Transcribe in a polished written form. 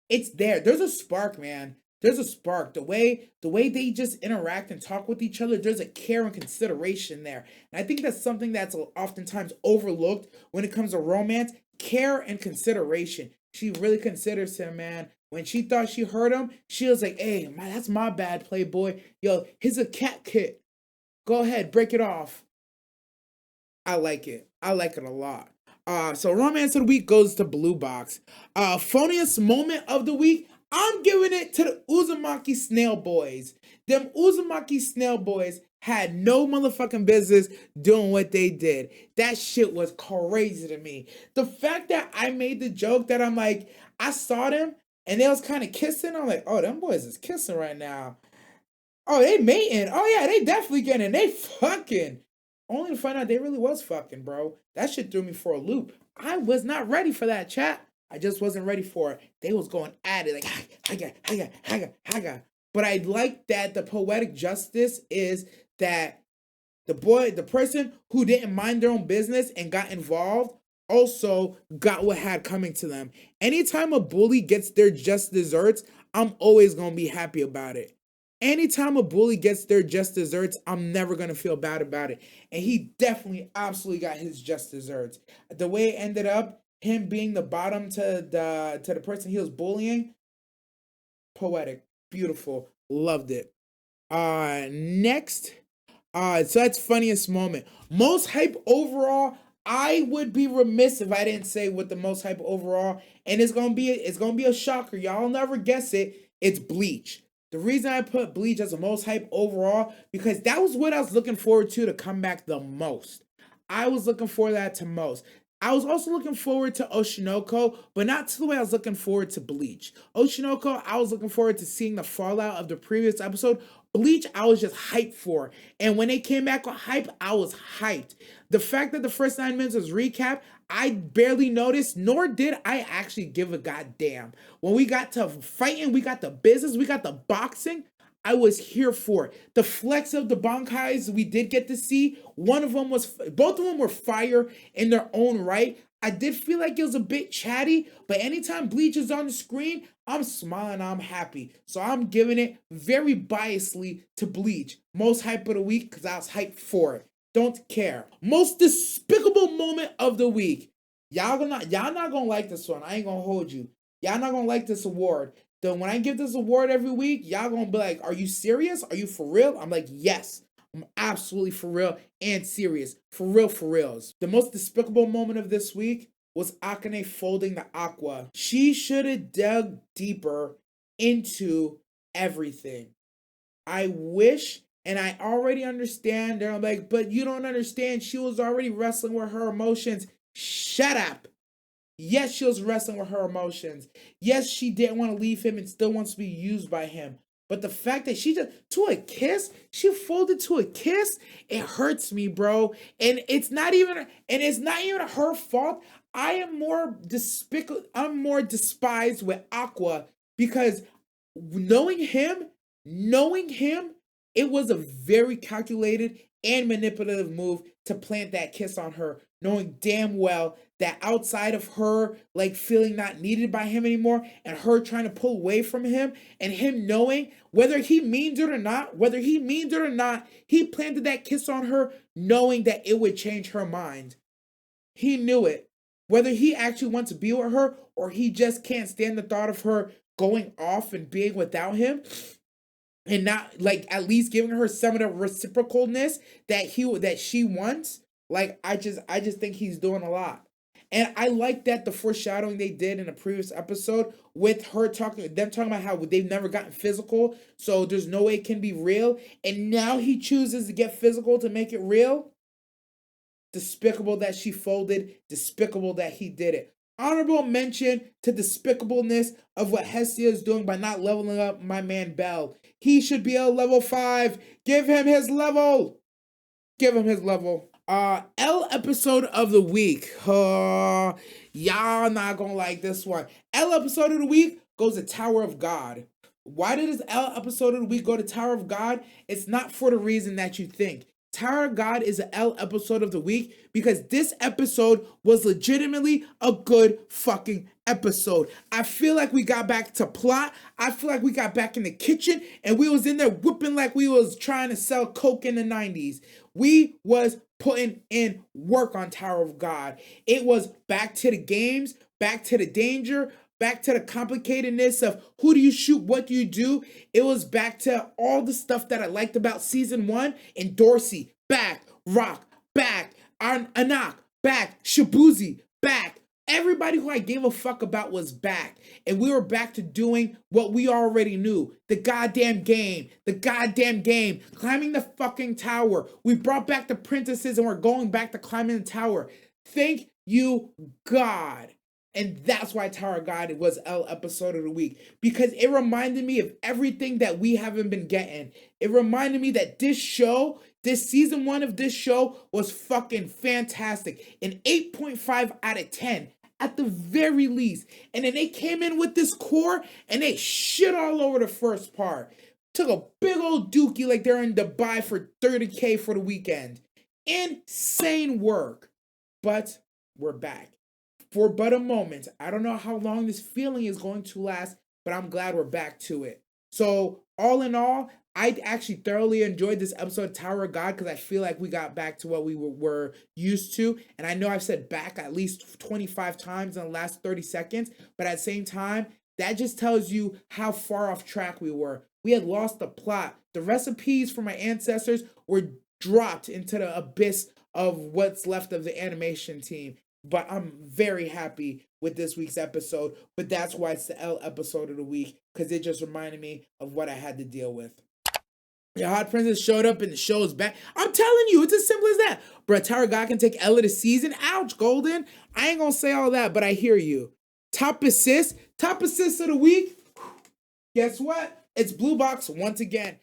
it's there. There's a spark, man. There's a spark. The way they just interact and talk with each other, there's a care and consideration there. And I think that's something that's oftentimes overlooked when it comes to romance. Care and consideration. She really considers him, man. When she thought she hurt him, she was like, "Hey, man, that's my bad, playboy. Yo, here's a cat kit. Go ahead, break it off." I like it. I like it a lot. So romance of the week goes to Blue Box. Funniest moment of the week, I'm giving it to the Uzumaki Snail Boys. Them Uzumaki Snail Boys had no motherfucking business doing what they did. That shit was crazy to me. The fact that I made the joke that I'm like, I saw them and they was kind of kissing. I'm like, oh, them boys is kissing right now. Oh, they mating. Oh yeah, they definitely getting. They fucking. Only to find out they really was fucking, bro. That shit threw me for a loop. I was not ready for that, chat. I just wasn't ready for it. They was going at it like haga, haga, haga, haga. But I like that the poetic justice is that the person who didn't mind their own business and got involved also got what had coming to them. Anytime a bully gets their just desserts, I'm always gonna be happy about it. Anytime a bully gets their just desserts, I'm never gonna feel bad about it. And he definitely absolutely got his just desserts. The way it ended up, him being the bottom to the person he was bullying, poetic, beautiful, loved it. Next, so that's funniest moment. Most hype overall. I would be remiss if I didn't say what the most hype overall, and it's gonna be a shocker. Y'all never guess it. It's Bleach. The reason I put Bleach as the most hype overall because that was what I was looking forward to come back the most. I was looking for that to most. I was also looking forward to Oshinoko, but not to the way I was looking forward to Bleach. Oshinoko, I was looking forward to seeing the fallout of the previous episode. Bleach, I was just hyped for. And when they came back on hype, I was hyped. The fact that the first 9 minutes was recap, I barely noticed, nor did I actually give a goddamn. When we got to fighting, we got the business, we got the boxing, I was here for it. The flex of the Bankais we did get to see, both of them were fire in their own right. I did feel like it was a bit chatty, but anytime Bleach is on the screen, I'm smiling, I'm happy. So I'm giving it very biasly to Bleach. Most hype of the week because I was hyped for it. Don't care. Most despicable moment of the week. Y'all not gonna like this one. I ain't gonna hold you. Y'all not gonna like this award. Then when I give this award every week, y'all gonna be like, "Are you serious? Are you for real?" I'm like, "Yes, I'm absolutely for real and serious. For real, for reals." The most despicable moment of this week was Akane folding the aqua. She should have dug deeper into everything. I wish, and I already understand. They're like, "But you don't understand. She was already wrestling with her emotions." Shut up. Yes, she was wrestling with her emotions. Yes, she didn't want to leave him and still wants to be used by him. But the fact that she folded to a kiss, it hurts me, bro. And it's not even her fault. I'm more despised with Aqua because knowing him, knowing him, it was a very calculated and manipulative move to plant that kiss on her, knowing damn well that outside of her like feeling not needed by him anymore and her trying to pull away from him and him knowing whether he means it or not, he planted that kiss on her knowing that it would change her mind. He knew it. Whether he actually wants to be with her or he just can't stand the thought of her going off and being without him, and not like at least giving her some of the reciprocalness that she wants. Like I just think he's doing a lot. And I like that the foreshadowing they did in a previous episode with them talking about how they've never gotten physical, so there's no way it can be real. And now he chooses to get physical to make it real. Despicable that she folded, despicable that he did it. Honorable mention to despicableness of what Hestia is doing by not leveling up my man Bell. He should be a level 5. Give him his level. Give him his level. L episode of the week. Y'all not gonna like this one. L episode of the week goes to Tower of God. Why did this L episode of the week go to Tower of God? It's not for the reason that you think. Tower of God is an L episode of the week because this episode was legitimately a good fucking episode. I feel like we got back to plot. I feel like we got back in the kitchen and we was in there whipping like we was trying to sell coke in the 90s. We was putting in work on Tower of God. It was back to the games, back to the danger, back to the complicatedness of who do you shoot, what do you do. It was back to all the stuff that I liked about season 1. And Dorsey, back. Rock, back. Anak, back. Shibuzi, back. Everybody who I gave a fuck about was back. And we were back to doing what we already knew. The goddamn game. The goddamn game. Climbing the fucking tower. We brought back the princesses and we're going back to climbing the tower. Thank you, God. And that's why Tower of God was L episode of the week. Because it reminded me of everything that we haven't been getting. It reminded me that this show, this season 1 of this show was fucking fantastic. An 8.5 out of 10 at the very least. And then they came in with this core and they shit all over the first part. Took a big old dookie like they're in Dubai for $30K for the weekend. Insane work. But we're back. For but a moment. I don't know how long this feeling is going to last, but I'm glad we're back to it. So, all in all, I actually thoroughly enjoyed this episode of Tower of God because I feel like we got back to what we were used to. And I know I've said back at least 25 times in the last 30 seconds, but at the same time, that just tells you how far off track we were. We had lost the plot. The recipes for my ancestors were dropped into the abyss of what's left of the animation team. But I'm very happy with this week's episode. But that's why it's the L episode of the week. Because it just reminded me of what I had to deal with. Your hot princess showed up and the show is back. I'm telling you, it's as simple as that. Bruh, Tower of God can take L of the season. Ouch, Golden. I ain't going to say all that, but I hear you. Top assist of the week. Guess what? It's Blue Box once again.